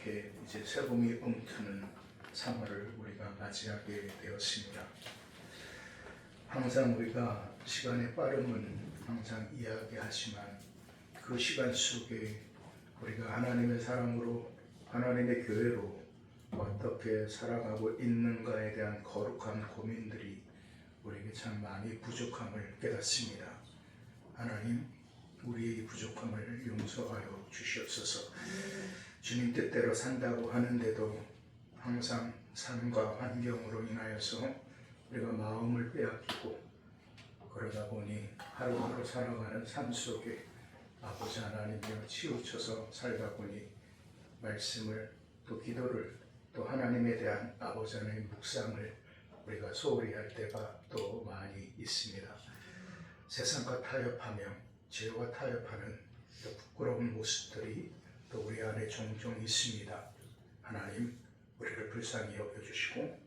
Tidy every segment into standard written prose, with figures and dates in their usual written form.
이렇게 이제 새봄이 움트는 3월을 우리가 맞이하게 되었습니다. 항상 우리가 시간의 빠름은 항상 이야기하지만 그 시간 속에 우리가 하나님의 사랑으로 하나님의 교회로 어떻게 살아가고 있는가에 대한 거룩한 고민들이 우리에게 참 많이 부족함을 깨닫습니다. 하나님, 우리의 이 부족함을 용서하여 주시옵소서. 주님 뜻대로 산다고 하는데도 항상 삶과 환경으로 인하여서 우리가 마음을 빼앗기고 그러다 보니 하루하루 살아가는 삶 속에 아버지 하나님이여 치우쳐서 살다 보니 말씀을 또 기도를 또 하나님에 대한 아버지 하나님의 묵상을 우리가 소홀히 할 때가 또 많이 있습니다. 세상과 타협하며 죄와 타협하는 또 부끄러운 모습들이 또 우리 안에 종종 있습니다. 하나님, 우리를 불쌍히 여겨주시고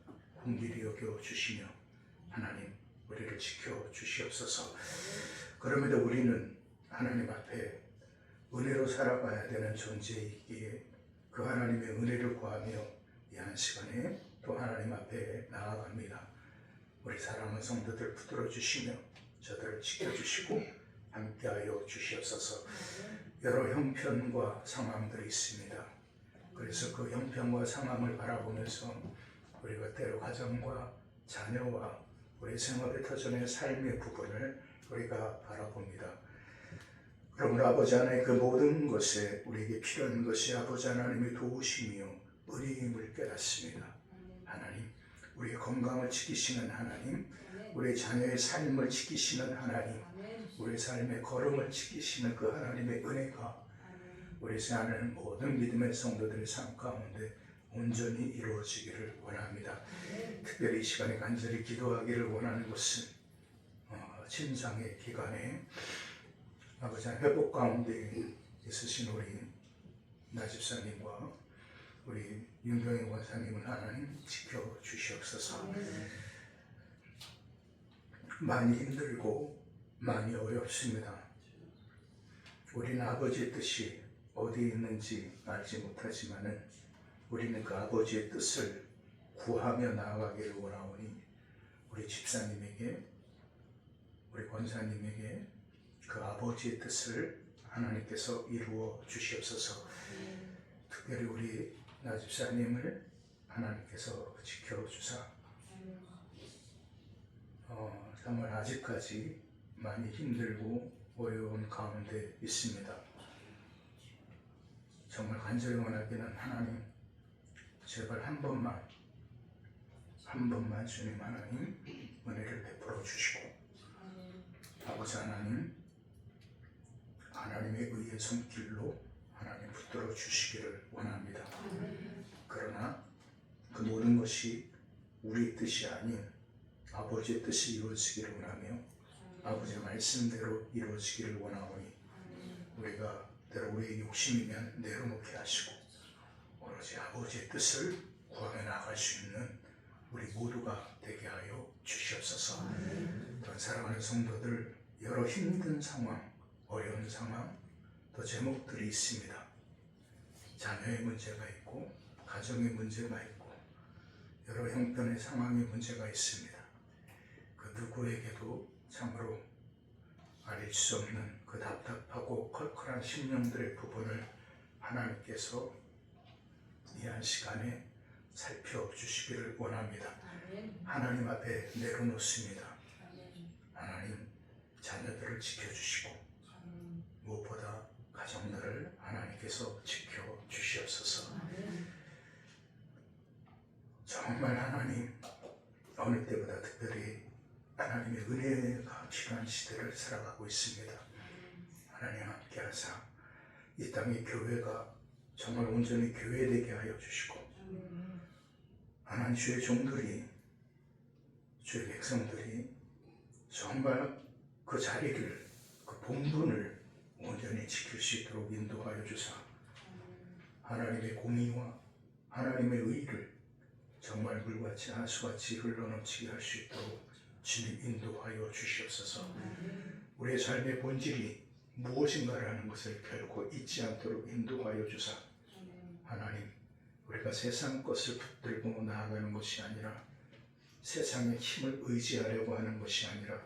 긍휼히 여겨주시며 하나님, 우리를 지켜주시옵소서. 그럼에도 우리는 하나님 앞에 은혜로 살아가야 되는 존재이기에 그 하나님의 은혜를 구하며 이 한 시간에 또 하나님 앞에 나아갑니다. 우리 사랑하는 성도들 붙들어 주시며 저들을 지켜주시고 함께하여 주시옵소서. 여러 형편과 상황들이 있습니다. 그래서 그 형편과 상황을 바라보면서 우리가 때로 가정과 자녀와 우리 생업의 터전의 삶의 부분을 우리가 바라봅니다. 그러므로 아버지 하나님 그 모든 것에 우리에게 필요한 것이 아버지 하나님의 도우심이요 은혜임을 깨닫습니다. 하나님, 우리의 건강을 지키시는 하나님, 우리 자녀의 삶을 지키시는 하나님, 우리 삶의 걸음을 지키시는 그 하나님의 은혜가 우리 사는 모든 믿음의 성도들의 삶 가운데 온전히 이루어지기를 원합니다. 특별히 이 시간에 간절히 기도하기를 원하는 것은 침상의 기간에 아버지 회복 가운데 있으신 우리 나 집사님과 우리 윤경희 원사님을 하나님 지켜주시옵소서. 많이 힘들고 많이 어렵습니다. 우리는 아버지의 뜻이 어디에 있는지 알지 못하지만은 우리는 그 아버지의 뜻을 구하며 나아가기를 원하오니 우리 집사님에게 우리 권사님에게 그 아버지의 뜻을 하나님께서 이루어 주시옵소서. 특별히 우리 나 집사님을 하나님께서 지켜주사 정말 아직까지 많이 힘들고 어려운 가운데 있습니다. 정말 간절히 원하기는 하나님 제발 한 번만 주님 하나님 은혜를 베풀어 주시고 아버지 하나님 하나님의 의의 손길로 하나님 붙들어 주시기를 원합니다. 그러나 그 모든 것이 우리의 뜻이 아닌 아버지의 뜻이 이루어지기를 원하며 아버지의 말씀대로 이루어지기를 원하오니 우리가 때로 우리의 욕심이면 내려놓게 하시고 오로지 아버지의 뜻을 구하며 나아갈 수 있는 우리 모두가 되게 하여 주시옵소서. 또한 사랑하는 성도들 여러 힘든 상황, 어려운 상황, 또 제목들이 있습니다. 자녀의 문제가 있고 가정의 문제가 있고 여러 형편의 상황의 문제가 있습니다. 그 누구에게도 참으로 알릴 수 없는 그 답답하고 컬컬한 심령들의 부분을 하나님께서 이 한 시간에 살펴주시기를 원합니다. 하나님 앞에 내려놓습니다. 하나님 자녀들을 지켜주시고 무엇보다 가정들을 하나님께서 지켜주시옵소서. 정말 하나님 어느 때보다 특별히 하나님의 은혜가 필요한 시대를 살아가고 있습니다. 하나님 함께하사 이 땅의 교회가 정말 온전히 교회되게 하여 주시고 하나님 주의 종들이 주의 백성들이 정말 그 자리를 그 본분을 온전히 지킬 수 있도록 인도하여 주사 하나님의 공의와 하나님의 의를 정말 물같이 하수같이 흘러넘치게 할 수 있도록 주님 인도하여 주시옵소서. 우리의 삶의 본질이 무엇인가라는 것을 결코 잊지 않도록 인도하여 주사 하나님 세상 것을 붙들고 나아가는 것이 아니라 세상의 힘을 의지하려고 하는 것이 아니라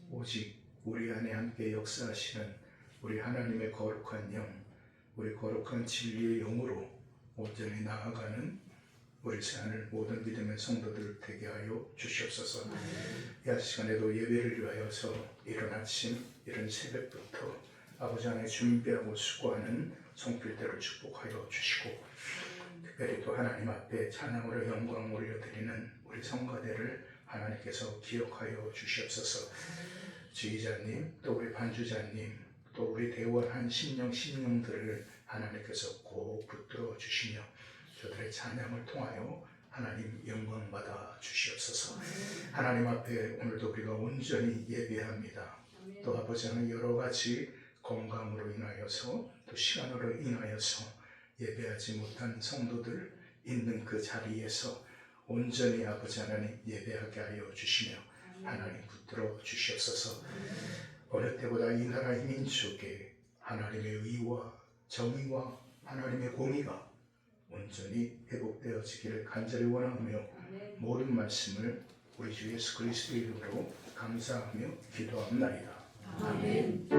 오직 우리 안에 함께 역사하시는 우리 하나님의 거룩한 영, 우리 거룩한 진리의 영으로 온전히 나아가는 우리 새하늘 모든 믿음의 성도들 되게 하여 주시옵소서. 이 시간에도 예배를 위하여서 이른 아침, 이른 새벽부터 아버지 안에 준비하고 수고하는 성필대를 축복하여 주시고, 특별히 또 하나님 앞에 찬양으로 영광 올려드리는 우리 성가대를 하나님께서 기억하여 주시옵소서. 지휘자님, 또 우리 반주자님, 또 우리 대원한 심령들을 하나님께서 꼭 붙들어 주시며 저들의 찬양을 통하여 하나님 영광 받아 주시옵소서. 하나님 앞에 오늘도 우리가 온전히 예배합니다. 또 아버지 하나님 여러 가지 건강으로 인하여서 또 시간으로 인하여서 예배하지 못한 성도들 있는 그 자리에서 온전히 아버지 하나님 예배하게 하여 주시며 하나님 붙들어 주시옵소서. 어느 때보다 이 나라 이 민족에 하나님의 의와 정의와 하나님의 공의가 온전히 회복되어지기를 간절히 원하며 모든 말씀을 우리 주 예수 그리스도의 이름으로 감사하며 기도합나이다. 아멘.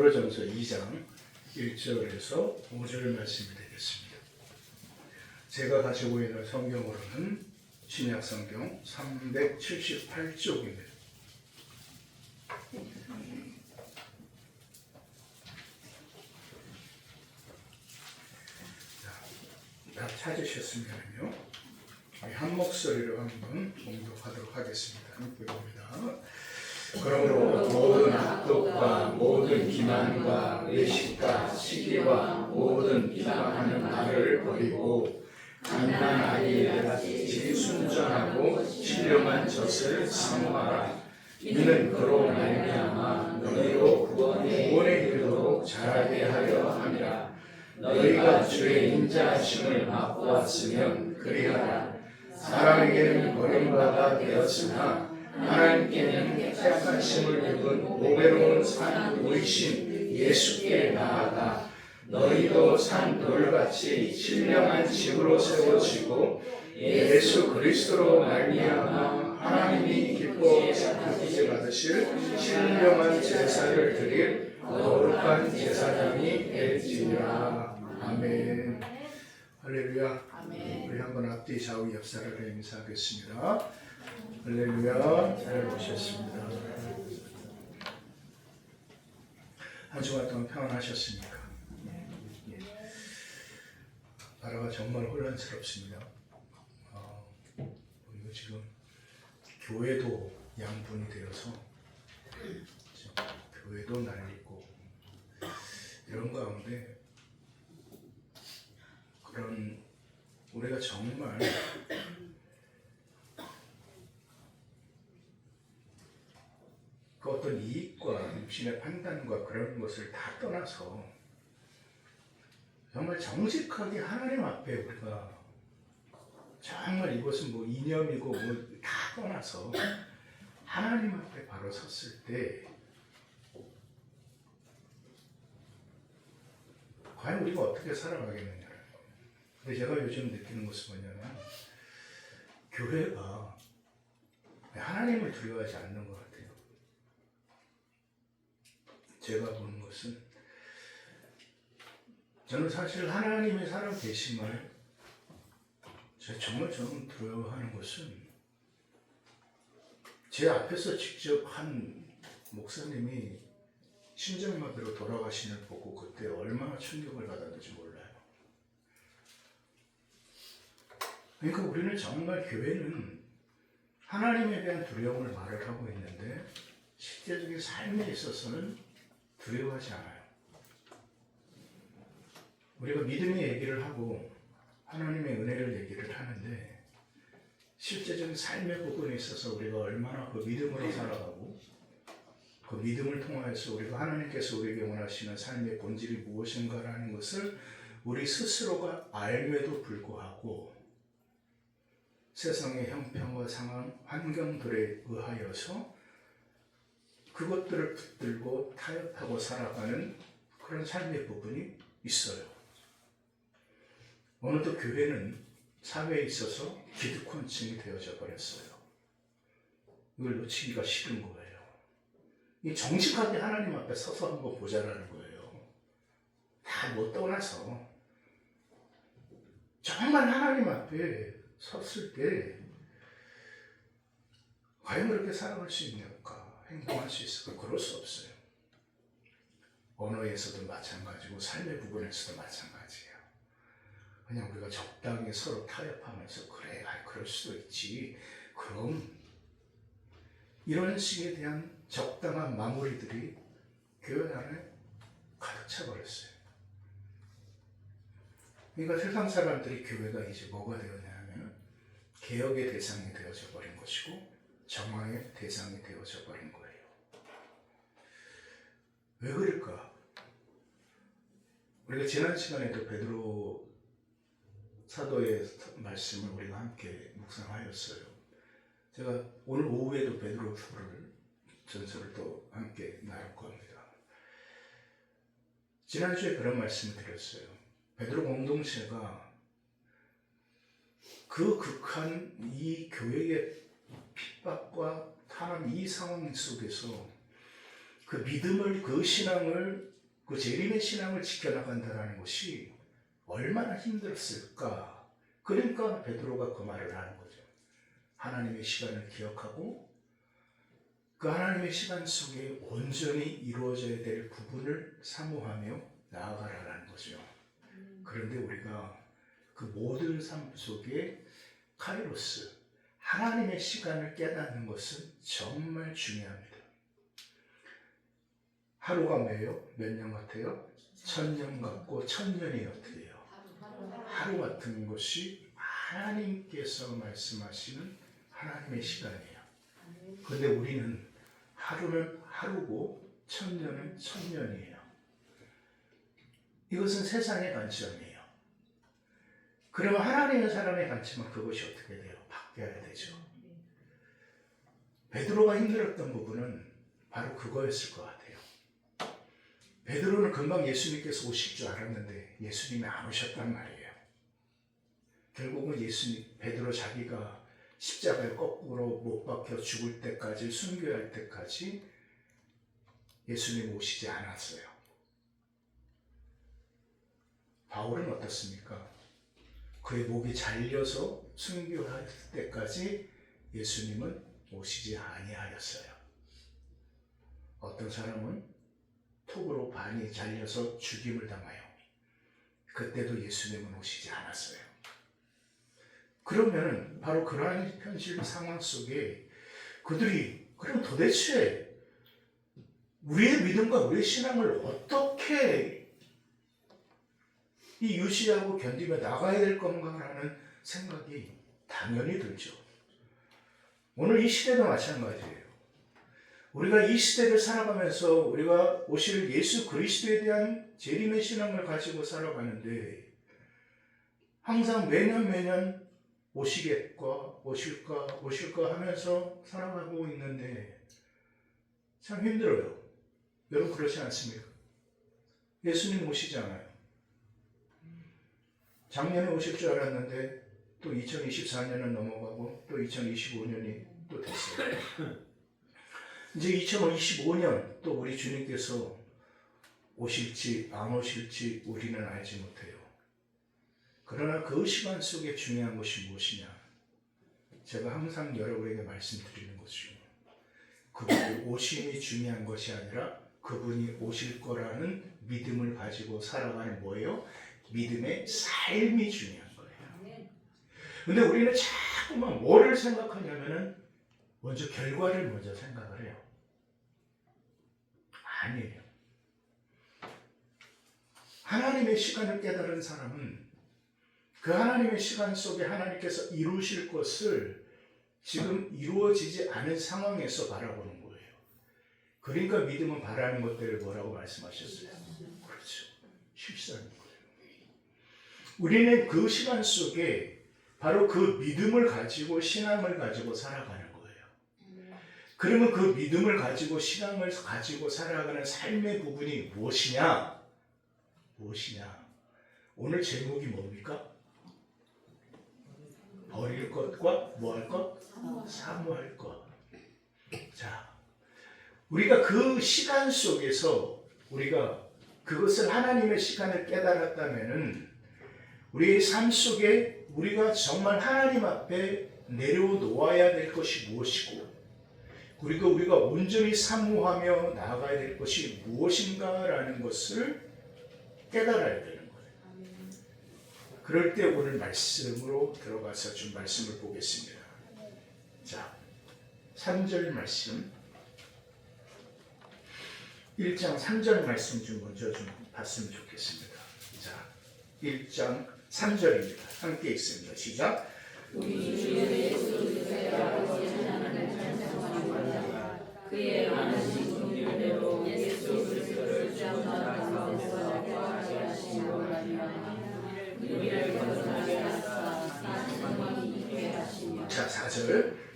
베드로전서 2장 1절에서 5절 말씀이 되겠습니다. 제가 가지고 있는 성경으로는 신약 성경 378쪽입니다. 다 찾으셨으면요, 한 목소리로 한번 봉독하도록 하겠습니다. 함께 봅니다. 그러므로 모든 악독과 모든 기만과 외식과 시기와 모든 비방하는 말을 버리고 갓난 아이들같이 순전하고 신령한 젖을 사모하라. 이는 그로 말미암아 너희로 구원에 이르도록 자라게 하려 함이라. 너희가 주의 인자하심을 맛보았으면 그리하라. 사람에게는 버림받아 되었으나 하나님께는 택하심을 입은 보배로운 산 우리신 예수께 나아가 너희도 산 돌같이 신령한 집으로 세워지고 예수 그리스도로 말미암아 하나님이 기뻐 사크게 받으실 신령한 제사를 드릴 거룩한 제사장이 될지니라. 아멘. 할렐루야. 아멘. 우리 한번 앞뒤 좌우 역사를 인사하겠습니다. 할렐루야. 잘 오셨습니다. 한 주간 동안 평안하셨습니까? 예. 나라가 정말 혼란스럽습니다. 그리고 지금 교회도 양분이 되어서 교회도 날리고 이런 가운데 그런 우리가 정말 그 어떤 이익과 육신의 판단과 그런 것을 다 떠나서 정말 정직하게 하나님 앞에 우리가 정말 이것은 뭐 이념이고 뭐 다 떠나서 하나님 앞에 바로 섰을 때 과연 우리가 어떻게 살아가겠느냐. 근데 제가 요즘 느끼는 것은 뭐냐면 교회가 하나님을 두려워하지 않는 것 같아요. 제가 보는 것은 저는 사실 하나님의 살아 계심을 정말 저는 두려워하는 것은 제 앞에서 직접 한 목사님이 심장마비로 돌아가시는 걸 보고 그때 얼마나 충격을 받았는지 몰라요. 그러니까 우리는 정말 교회는 하나님에 대한 두려움을 말을 하고 있는데 실제적인 삶에 있어서는 두려워하지 않아요. 우리가 믿음의 얘기를 하고 하나님의 은혜를 얘기를 하는데 실제적인 삶의 부분에 있어서 우리가 얼마나 그 믿음으로 살아가고 그 믿음을 통하여서 우리가 하나님께서 우리에게 원하시는 삶의 본질이 무엇인가라는 것을 우리 스스로가 알매도 불구하고 세상의 형편과 상황, 환경들에 의하여서 그것들을 붙들고 타협하고 살아가는 그런 삶의 부분이 있어요. 어느덧 교회는 사회에 있어서 기득권층이 되어져 버렸어요. 이걸 놓치기가 싫은 거예요. 이 정직하게 하나님 앞에 서서 한번 보자라는 거예요. 다 못 떠나서 정말 하나님 앞에 섰을 때 과연 그렇게 살아갈 수 있는가, 행동할 수 있을까? 그럴 수 없어요. 언어에서도 마찬가지고 삶의 부분에서도 마찬가지예요. 그냥 우리가 적당히 서로 타협하면서 그래, 그럴 수도 있지. 그럼 이런 식에 대한 적당한 마무리들이 교회 안에 가득 차버렸어요. 그러니까 세상 사람들이 교회가 이제 뭐가 되었냐면 개혁의 대상이 되어져 버린 것이고 정화의 대상이 되어져 버린 거예요. 왜 그럴까? 우리가 지난 시간에도 베드로 사도의 말씀을 우리가 함께 묵상하였어요. 제가 오늘 오후에도 베드로서를 전서를 또 함께 나눌 겁니다. 지난주에 그런 말씀을 드렸어요. 베드로 공동체가 그 극한 이 교회의 핍박과 탄압 이 상황 속에서 그 믿음을, 그 신앙을 그 재림의 신앙을 지켜나간다는 것이 얼마나 힘들었을까. 그러니까 베드로가 그 말을 하는 거죠. 하나님의 시간을 기억하고 그 하나님의 시간 속에 온전히 이루어져야 될 부분을 사모하며 나아가라는 거죠. 그런데 우리가 그 모든 삶 속에 카이로스, 하나님의 시간을 깨닫는 것은 정말 중요합니다. 하루가 몇 년 같아요? 1000년 같고 1000년이 어떻게 해요? 하루 같은 것이 하나님께서 말씀하시는 하나님의 시간이에요. 그런데 우리는 하루는 하루고 1000년은 1000년이에요. 이것은 세상의 관점이에요. 그러면 하나님의 사람의 관점은 그것이 어떻게 돼요? 바뀌어야 되죠. 베드로가 힘들었던 부분은 바로 그거였을 것 같아요. 베드로는 금방 예수님께서 오실 줄 알았는데 예수님이 안 오셨단 말이에요. 결국은 베드로 자기가 십자가에 거꾸로 못 박혀 죽을 때까지, 순교할 때까지 예수님 오시지 않았어요. 바울은 어떻습니까? 그의 목이 잘려서 순교할 때까지 예수님은 오시지 아니하였어요. 어떤 사람은 톱으로 반이 잘려서 죽임을 당하여 그때도 예수님은 오시지 않았어요. 그러면 바로 그러한 현실 상황 속에 그들이 그럼 도대체 우리의 믿음과 우리의 신앙을 어떻게 이 유지하고 견디며 나가야 될 건가라는 생각이 당연히 들죠. 오늘 이 시대도 마찬가지예요. 우리가 이 시대를 살아가면서 우리가 오실 예수 그리스도에 대한 재림의 신앙을 가지고 살아가는데 항상 매년 오실까 하면서 살아가고 있는데 참 힘들어요. 여러분 그렇지 않습니까? 예수님 오시지 않아요. 작년에 오실 줄 알았는데 또 2024년은 넘어가고 또 2025년이 또 됐어요. 이제 2025년 또 우리 주님께서 오실지 안 오실지 우리는 알지 못해요. 그러나 그 시간 속에 중요한 것이 무엇이냐? 제가 항상 여러분에게 말씀드리는 것이죠. 그분의 오심이 중요한 것이 아니라 그분이 오실 거라는 믿음을 가지고 살아가는 뭐예요? 믿음의 삶이 중요한 거예요. 근데 우리는 자꾸만 뭐를 생각하냐면은 먼저 결과를 먼저 생각을 해요. 아니에요. 하나님의 시간을 깨달은 사람은 그 하나님의 시간 속에 하나님께서 이루실 것을 지금 이루어지지 않은 상황에서 바라보는 거예요. 그러니까 믿음은 바라는 것들을 뭐라고 말씀하셨어요? 그렇죠. 실수하는 거예요. 우리는 그 시간 속에 바로 그 믿음을 가지고 신앙을 가지고 살아가는 거예요. 그러면 그 믿음을 가지고 신앙을 가지고 살아가는 삶의 부분이 무엇이냐? 오늘 제목이 뭡니까? 버릴 것과 뭐 할 것? 사모할 것. 자, 우리가 그 시간 속에서 우리가 그것을 하나님의 시간을 깨달았다면은 우리의 삶 속에 우리가 정말 하나님 앞에 내려놓아야 될 것이 무엇이고 그리고 우리가 온전히 사모하며 나아가야 될 것이 무엇인가라는 것을 깨달아야 되는 거예요. 그럴 때 오늘 말씀으로 들어가서 좀 말씀을 보겠습니다. 자, 3절 말씀 1장 3절 말씀 좀 먼저 좀 봤으면 좋겠습니다. 자, 1장 3절입니다. 함께 읽습니다. 시작. 우리 주 예수 그리스도의 아버지 하나님을 찬송합니다. 그의 많으신 긍휼대로 예수 그리스도를 죽은 자들 가운데서 부활하게 하시고 우리를 거듭나게 하사 사실만 있게 하시며. 자, 4절.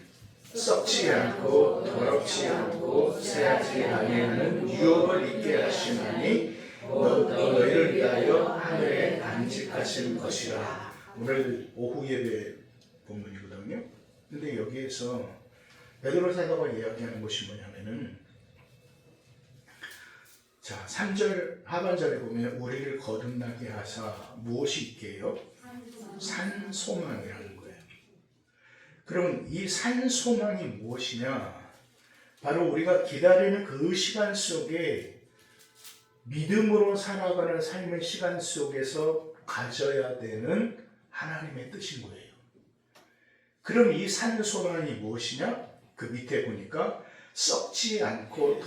썩지 않고 더럽지 않고 새하지 아니하는 유업을 있게 하시나니 너희를 위하여 하늘에 간직하신 것이라. 오늘 오후 예배 본문이거든요. 근데 여기에서 베드로 사도가 이야기하는 것이 뭐냐면은 자, 3절 하반절에 보면 우리를 거듭나게 하사 무엇이 있게요? 산소망이라는 거예요. 그러면 이 산소망이 무엇이냐? 바로 우리가 기다리는 그 시간 속에 믿음으로 살아가는 삶의 시간 속에서 가져야 되는 하나님의 뜻인 거예요. 그럼 이 산소망이 무엇이냐? 그 밑에 보니까 썩지 않고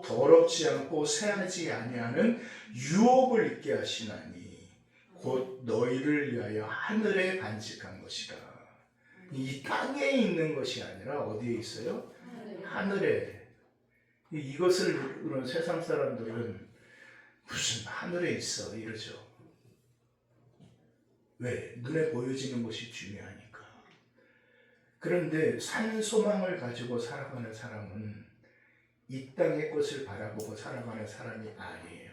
더럽지 않고 새하지 아니하는 유업을 있게 하시나니 곧 너희를 위하여 하늘에 간직한 것이다. 이 땅에 있는 것이 아니라 어디에 있어요? 하늘에. 이것을 그런 세상 사람들은 무슨 하늘에 있어 이러죠. 왜? 눈에 보여지는 것이 중요하니까. 그런데 산소망을 가지고 살아가는 사람은 이 땅의 것을 바라보고 살아가는 사람이 아니에요.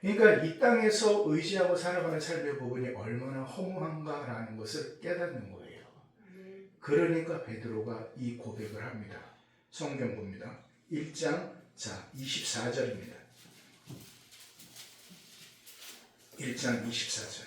그러니까 이 땅에서 의지하고 살아가는 삶의 부분이 얼마나 허무한가라는 것을 깨닫는 거예요. 그러니까 베드로가 이 고백을 합니다. 성경 봅니다. 1장 24절입니다. 1장 24절.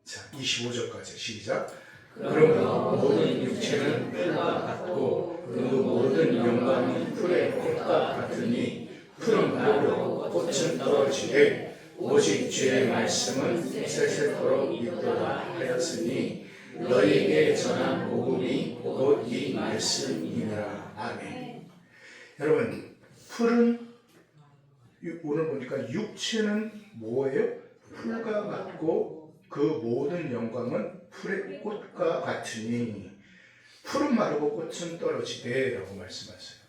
자, 25절까지 시작. 그러므로 모든 육체는 풀과 같고 그 모든 영광은 풀의 꽃과 같으니 풀은 마르고 꽃은 떨어지되 오직 주의 말씀은 세세토록 있도다 하였으니 너희에게 전한 복음이 곧 이 말씀이니라. 아멘. 여러분, 풀은 오늘 보니까 육체는 뭐예요? 풀과 같고 그 모든 영광은 풀의 꽃과 같으니 풀은 마르고 꽃은 떨어지되 라고 말씀하세요.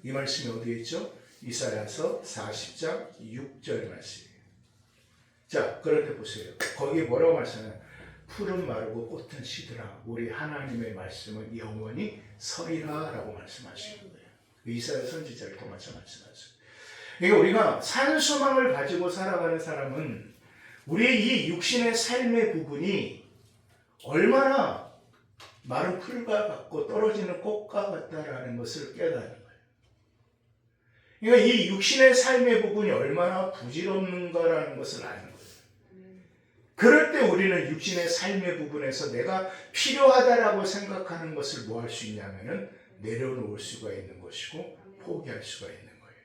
이 말씀이 어디에 있죠? 이사야서 40장 6절 말씀이에요. 자, 그럴 때 보세요. 거기에 뭐라고 말씀하냐면 풀은 마르고 꽃은 시들아 우리 하나님의 말씀은 영원히 서리라 라고 말씀하시는 거예요. 이사야 선지자를 통해서 말씀하세요. 그러니까 우리가 산소망을 가지고 살아가는 사람은 우리의 이 육신의 삶의 부분이 얼마나 마른 풀과 같고 떨어지는 꽃과 같다라는 것을 깨닫는 거예요. 그러니까 이 육신의 삶의 부분이 얼마나 부질없는가라는 것을 아는 거예요. 그럴 때 우리는 육신의 삶의 부분에서 내가 필요하다라고 생각하는 것을 뭐 할 수 있냐면은 내려놓을 수가 있는 것이고 포기할 수가 있는 거예요.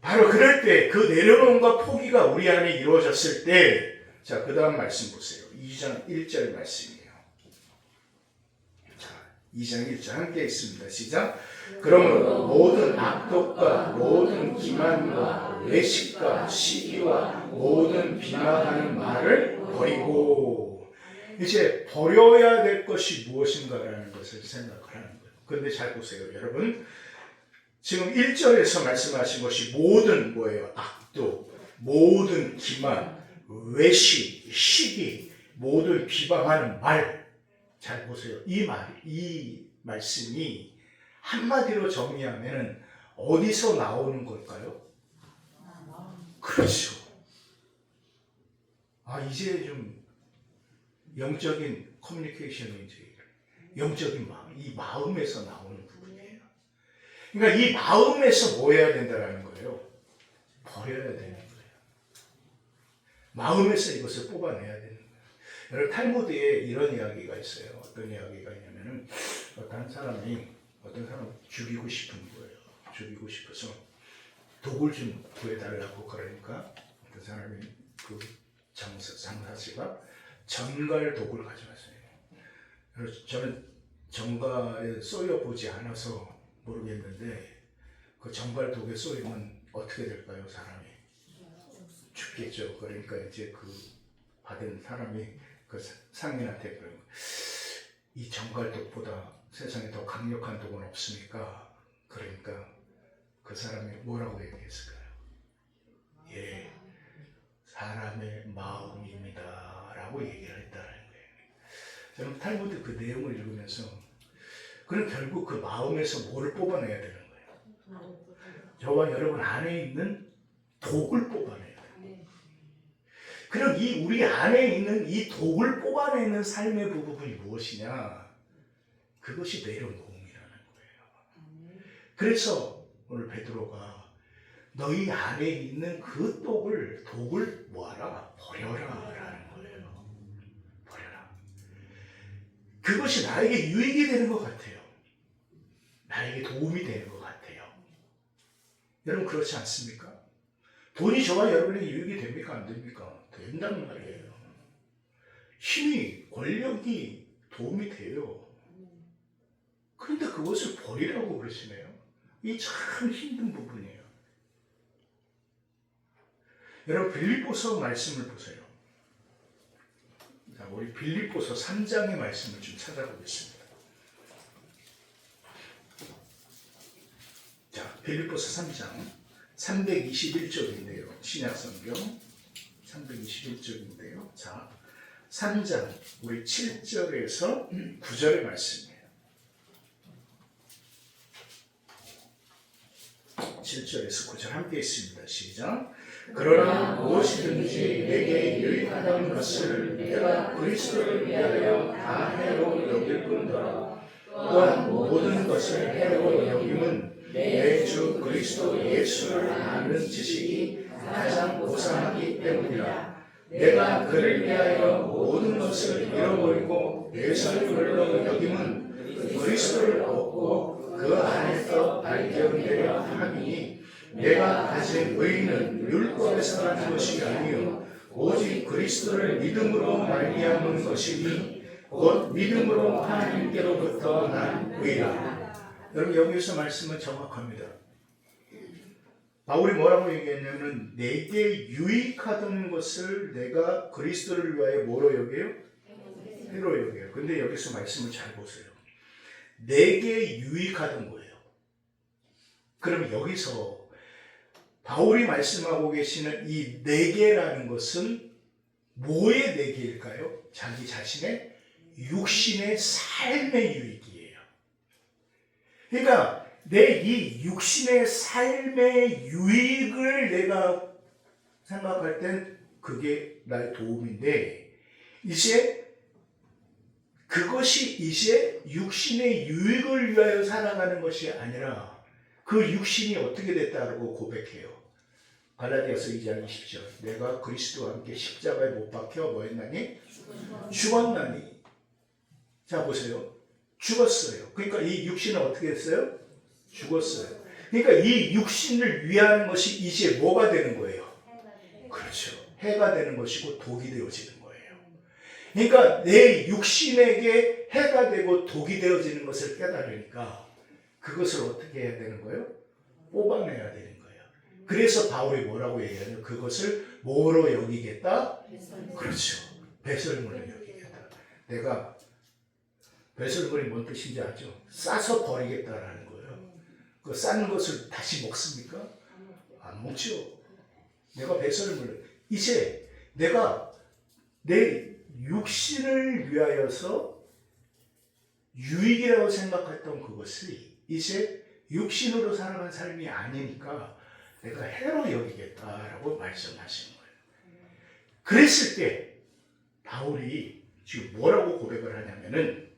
바로 그럴 때 그 내려놓음과 포기가 우리 안에 이루어졌을 때, 자, 그 다음 말씀 보세요. 2장 1절 말씀이에요. 자, 2장 1절 함께 있습니다. 시작. 그러므로 모든 악독과 모든 기만과 외식과 시기와 모든 비방하는 말을 버리고 이제 버려야 될 것이 무엇인가라는 것을 생각을 하는 거예요. 그런데 잘 보세요, 여러분. 지금 1절에서 말씀하신 것이 모든 뭐예요? 악독, 모든 기만, 외식, 시기, 모든 비방하는 말. 잘 보세요. 이 말씀이 한마디로 정리하면 어디서 나오는 걸까요? 그렇죠. 이제 좀 영적인 커뮤니케이션이 이제 영적인 마음, 이 마음에서 나오는 부분이에요. 그러니까 이 마음에서 뭐 해야 된다는 거예요? 버려야 되는 거예요. 마음에서 이것을 뽑아내야 되는 거예요. 여러분, 탈무드에 이런 이야기가 있어요. 어떤 이야기가 있냐면은 어떤 사람이 죽이고 싶은 거예요. 죽이고 싶어서 독을 좀 구해달라고 그러니까 어떤 사람이 그 장사씨가 전갈 독을 가져왔어요. 그래서 저는 전갈에 쏘여보지 않아서 모르겠는데 그 전갈 독에 쏘이면 어떻게 될까요? 사람이 죽겠죠. 그러니까 이제 그 받은 사람이 그 상인한테 그런 거예요. 이 전갈 독보다 세상에 더 강력한 독은 없습니까? 그러니까 그 사람이 뭐라고 얘기했을까요? 예, 사람의 마음입니다 라고 얘기를 했다는 거예요. 저는 탈무드 그 내용을 읽으면서 그럼 결국 그 마음에서 뭐를 뽑아내야 되는 거예요? 저와 여러분 안에 있는 독을 뽑아내야 돼요. 그럼 우리 안에 있는 이 독을 뽑아내는 삶의 부분이 무엇이냐? 그것이 내려놓음이라는 거예요. 그래서 오늘 베드로가 너희 안에 있는 그 독을 뭐하라? 버려라 라는 거예요. 버려라. 그것이 나에게 유익이 되는 것 같아요. 나에게 도움이 되는 것 같아요. 여러분 그렇지 않습니까? 돈이 저와 여러분에게 유익이 됩니까? 안 됩니까? 된단 말이에요. 힘이, 권력이 도움이 돼요. 그런데 그것을 버리라고 그러시네요. 이 참 힘든 부분이에요. 여러분 빌립보서 말씀을 보세요. 자, 우리 빌립보서 3장의 말씀을 좀 찾아보겠습니다. 자, 빌립보서 3장 321쪽인데요. 신약성경 321쪽인데요. 자, 3장 우리 7절에서 9절의 말씀이에요. 7절에서 9절 함께 있습니다. 시작. 그러나 무엇이든지 내게 유익하던 것을 내가 그리스도를 위하여 다 해로 여길 뿐더러 또한 모든 것을 해로 여김은 내 주 그리스도 예수를 아는 지식이 가장 고상하기 때문이라. 내가 그를 위하여 모든 것을 잃어버리고 내 삶을 여김은 그리스도를 얻고 그 안에서 발견되려 함이니 내가 가진 의는 율법에서 난 것이 아니요 오직 그리스도를 믿음으로 말미암은 것이니 곧 믿음으로 하나님께로부터 난 의라. 여러분 여기서 말씀은 정확합니다. 바울이 뭐라고 얘기했냐면 내게 유익하던 것을 내가 그리스도를 위하여 뭐로 여겨요? 해로 여겨요. 근데 여기서 말씀을 잘 보세요. 내게 유익하던 거예요. 그럼 여기서 바울이 말씀하고 계시는 이 내게라는 것은 뭐의 내게일까요? 자기 자신의 육신의 삶의 유익이에요. 그러니까 내 이 육신의 삶의 유익을 내가 생각할 땐 그게 나의 도움인데 이제 그것이 이제 육신의 유익을 위하여 살아가는 것이 아니라 그 육신이 어떻게 됐다고 고백해요. 갈라디아서 2장 20절 내가 그리스도와 함께 십자가에 못 박혀 뭐 했나니? 죽었나니. 자 보세요. 죽었어요. 그러니까 이 육신은 어떻게 했어요? 죽었어요. 그러니까 이 육신을 위하는 것이 이제 뭐가 되는 거예요? 그렇죠. 해가 되는 것이고 독이 되어지는 거예요. 그러니까 내 육신에게 해가 되고 독이 되어지는 것을 깨달으니까 그것을 어떻게 해야 되는 거예요? 뽑아내야 되는 거예요. 그래서 바울이 뭐라고 얘기하냐면 그것을 뭐로 여기겠다? 그렇죠. 배설물로 여기겠다. 내가 배설물이 뭔 뜻인지 알죠? 싸서 버리겠다라는 거예요. 그 싼 것을 다시 먹습니까? 안 먹죠. 내가 배설물을 이제 내가 내 육신을 위하여서 유익이라고 생각했던 그것이 이제 육신으로 살아간 삶이 아니니까 내가 해로 여기겠다라고 말씀하시는 거예요. 그랬을 때 바울이 지금 뭐라고 고백을 하냐면은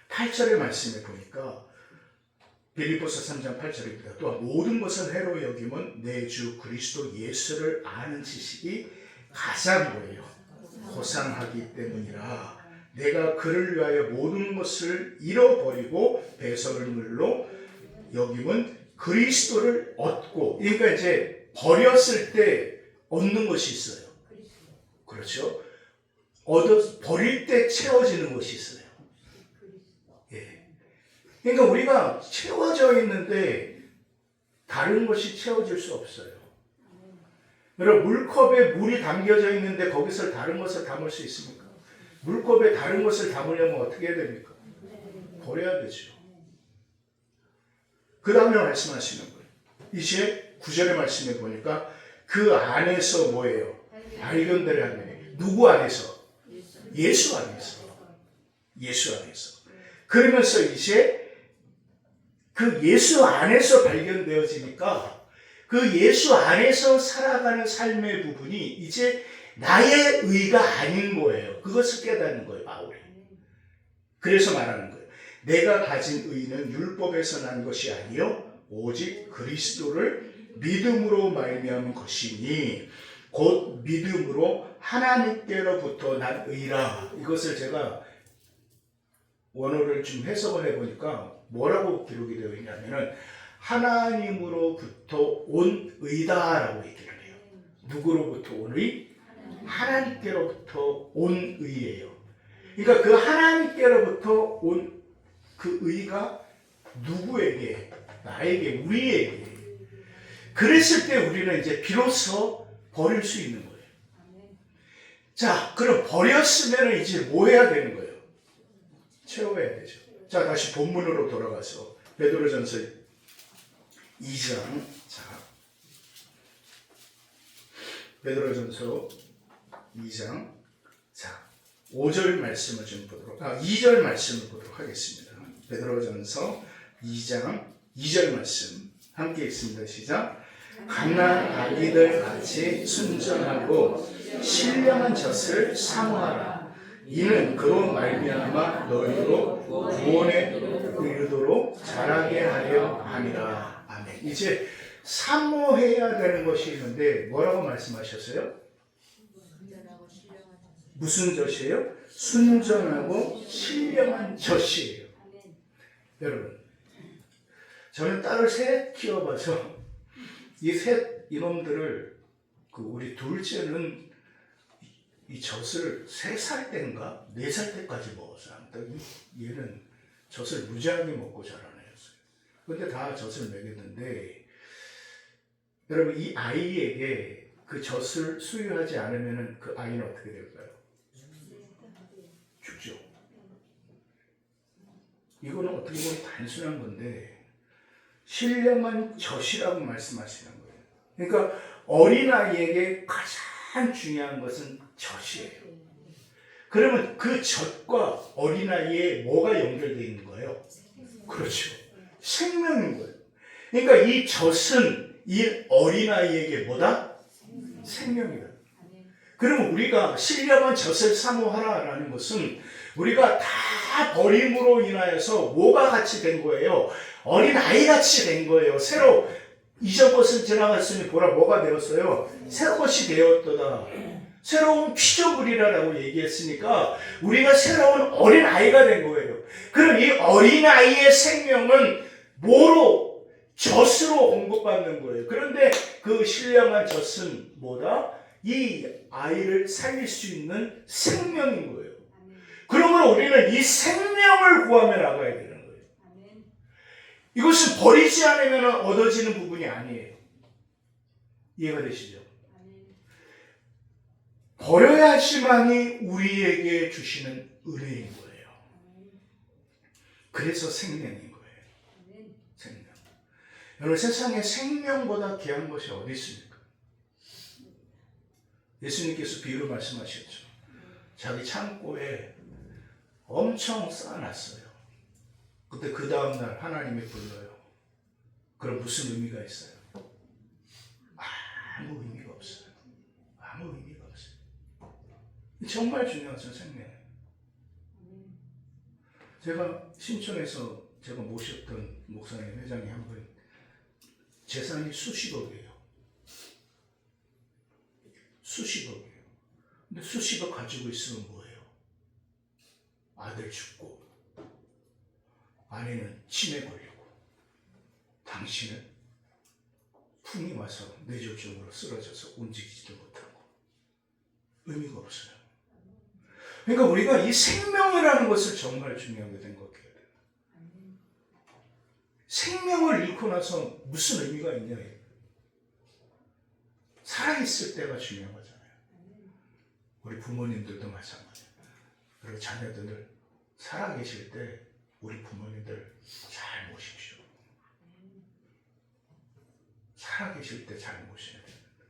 8절의 말씀에 보니까 빌립보서 3장 8절입니다. 또한 모든 것을 해로 여김은 내 주 그리스도 예수를 아는 지식이 가장 뭐예요? 고상하기 때문이라. 내가 그를 위하여 모든 것을 잃어버리고 배설물로 여김은 그리스도를 얻고, 그러니까 이제 버렸을 때 얻는 것이 있어요. 그렇죠? 버릴 때 채워지는 것이 있어요. 예. 그러니까 우리가 채워져 있는데 다른 것이 채워질 수 없어요. 여러분 물컵에 물이 담겨져 있는데 거기서 다른 것을 담을 수 있습니까? 물컵에 다른 것을 담으려면 어떻게 해야 됩니까? 버려야 되죠. 그 다음에 말씀하시는 거예요. 이제 9절의 말씀에 보니까 그 안에서 뭐예요? 발견될 하나님. 누구 안에서? 예수 안에서. 예수 안에서. 그러면서 이제 그 예수 안에서 발견되어지니까 그 예수 안에서 살아가는 삶의 부분이 이제 나의 의가 아닌 거예요. 그것을 깨닫는 거예요, 바울이. 그래서 말하는 거예요. 내가 가진 의는 율법에서 난 것이 아니요 오직 그리스도를 믿음으로 말미암은 것이니 곧 믿음으로 하나님께로부터 난 의라. 이것을 제가 원어를 좀 해석을 해보니까 뭐라고 기록이 되어 있냐면은 하나님으로부터 온 의다라고 얘기를 해요. 누구로부터 온 의? 하나님께로부터 온 의예요. 그러니까 그 하나님께로부터 온 그 의가 누구에게? 나에게, 우리에게. 그랬을 때 우리는 이제 비로소 버릴 수 있는 거예요. 자, 그럼 버렸으면 이제 뭐 해야 되는 거예요? 채워야 되죠. 자, 다시 본문으로 돌아가서 베드로전서 2장. 자, 베드로전서 2장. 자, 5절 말씀을 좀 보도록, 2절 말씀을 보도록 하겠습니다. 베드로전서 2장 2절 말씀 함께 읽습니다. 시작. 강한 아기들 같이 순전하고 신령한 젖을 사모하라. 이는 그로 말미암아 너희로 구원에 이르도록 자라게 하려 함이라. 아멘. 이제 사모해야 되는 것이 있는데 뭐라고 말씀하셨어요? 무슨 젖이에요? 순전하고 신령한 젖이에요. 여러분, 저는 딸을 셋 키워봐서 이 셋 이놈들을 우리 둘째는 이 젖을 3살 때인가 4살 때까지 먹었어요. 얘는 젖을 무지하게 먹고 자란 애였어요. 근데 다 젖을 먹였는데 여러분, 이 아이에게 그 젖을 수유하지 않으면 그 아이는 어떻게 될까요? 죽죠. 이거는 어떻게 보면 단순한 건데 신령한 젖이라고 말씀하시는 거예요. 그러니까 어린아이에게 가장 중요한 것은 젖이에요. 그러면 그 젖과 어린아이에 뭐가 연결되어 있는 거예요? 그렇죠. 생명인 거예요. 그러니까 이 젖은 이 어린아이에게 뭐다? 생명이다. 그러면 우리가 신령한 젖을 사모하라라는 것은 우리가 다 버림으로 인하여서 뭐가 같이 된 거예요? 어린아이 같이 된 거예요. 새로 이전 것은 지나갔으니 보라 뭐가 되었어요? 새로운 것이 되었도다. 새로운 피조물이라고 얘기했으니까 우리가 새로운 어린아이가 된 거예요. 그럼 이 어린아이의 생명은 뭐로? 젖으로 공급받는 거예요. 그런데 그 신령한 젖은 뭐다? 이 아이를 살릴 수 있는 생명인 거예요. 그러므로 우리는 이 생명을 구하며 나가야 되는 거예요. 이것은 버리지 않으면 얻어지는 부분이 아니에요. 이해가 되시죠? 버려야지만이 우리에게 주시는 은혜인 거예요. 그래서 생명인 거예요. 생명. 여러분, 세상에 생명보다 귀한 것이 어디 있습니까? 예수님께서 비유로 말씀하셨죠. 자기 창고에 엄청 쌓아놨어요. 그때 그 다음날 하나님이 불러요. 그럼 무슨 의미가 있어요? 아무 의미가 없어요. 아무 의미가 없어요. 정말 중요한 생명이에요. 제가 신촌에서 제가 모셨던 목사님 회장이 한 분 재산이 수십억이에요. 수십억이에요. 근데 수십억 가지고 있으면 뭐예요? 아들 죽고 아내는 치매 걸리고 당신은 풍이 와서 뇌졸중으로 쓰러져서 움직이지도 못하고 의미가 없어요. 그러니까 우리가 이 생명이라는 것을 정말 중요하게 생각해야 돼요. 생명을 잃고 나서 무슨 의미가 있냐? 살아있을 때가 중요한 거잖아요. 우리 부모님들도 마찬가지예요. 그리고 자녀들 살아계실 때 우리 부모님들 잘 모십시오. 살아계실 때 잘 모셔야 됩니다.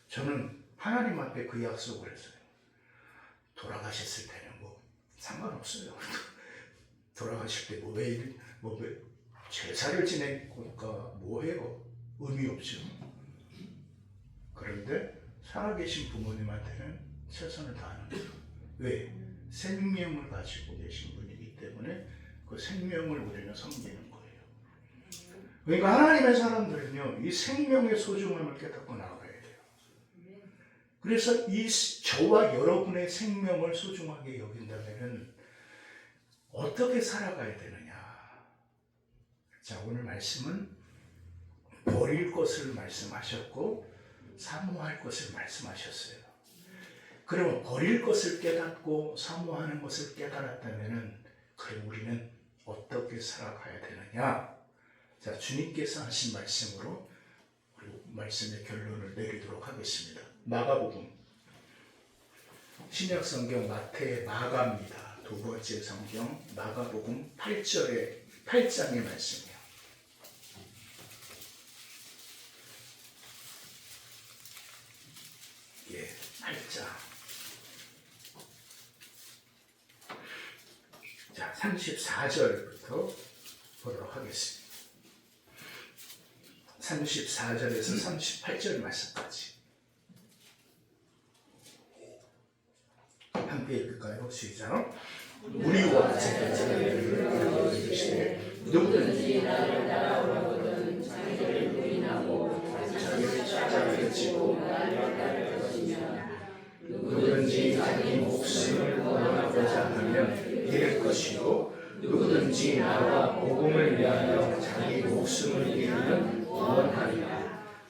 저는 하나님 앞에 그 약속을 했어요. 돌아가셨을 때는 뭐 상관없어요. 돌아가실 때 왜 제사를 지내니까 뭐 해요? 의미 없죠. 그런데 살아계신 부모님한테는 최선을 다하는 거예요. 왜? 생명을 가지고 계신 분이기 때문에 그 생명을 우리는 섬기는 거예요. 그러니까 하나님의 사람들은요, 이 생명의 소중함을 깨닫고 나아가야 돼요. 그래서 이 저와 여러분의 생명을 소중하게 여긴다면 어떻게 살아가야 되느냐? 자, 오늘 말씀은 버릴 것을 말씀하셨고 사모할 것을 말씀하셨어요. 그러면 버릴 것을 깨닫고 사모하는 것을 깨달았다면 그럼 우리는 어떻게 살아가야 되느냐? 자, 주님께서 하신 말씀으로 우리 말씀의 결론을 내리도록 하겠습니다. 마가복음, 신약 성경 마태의 마가입니다. 두 번째 성경 마가복음 8장의 말씀이에요. 예, 8장. 자, 34절부터 보도록 하겠습니다. 34절에서 38절 말씀까지 함께 읽을까요? 시작. 우리와 제자들을 이르시되 누구든지 나를 따라오려거든 자기를 부인하고 자기를 십자가에 지고 나를 따를 것이며 누구든지 자기 목숨을 구원하고자 하면 잃을 것이요 누구든지 나와 복음을 위하여 자기 목숨을 잃으면 구원하리라.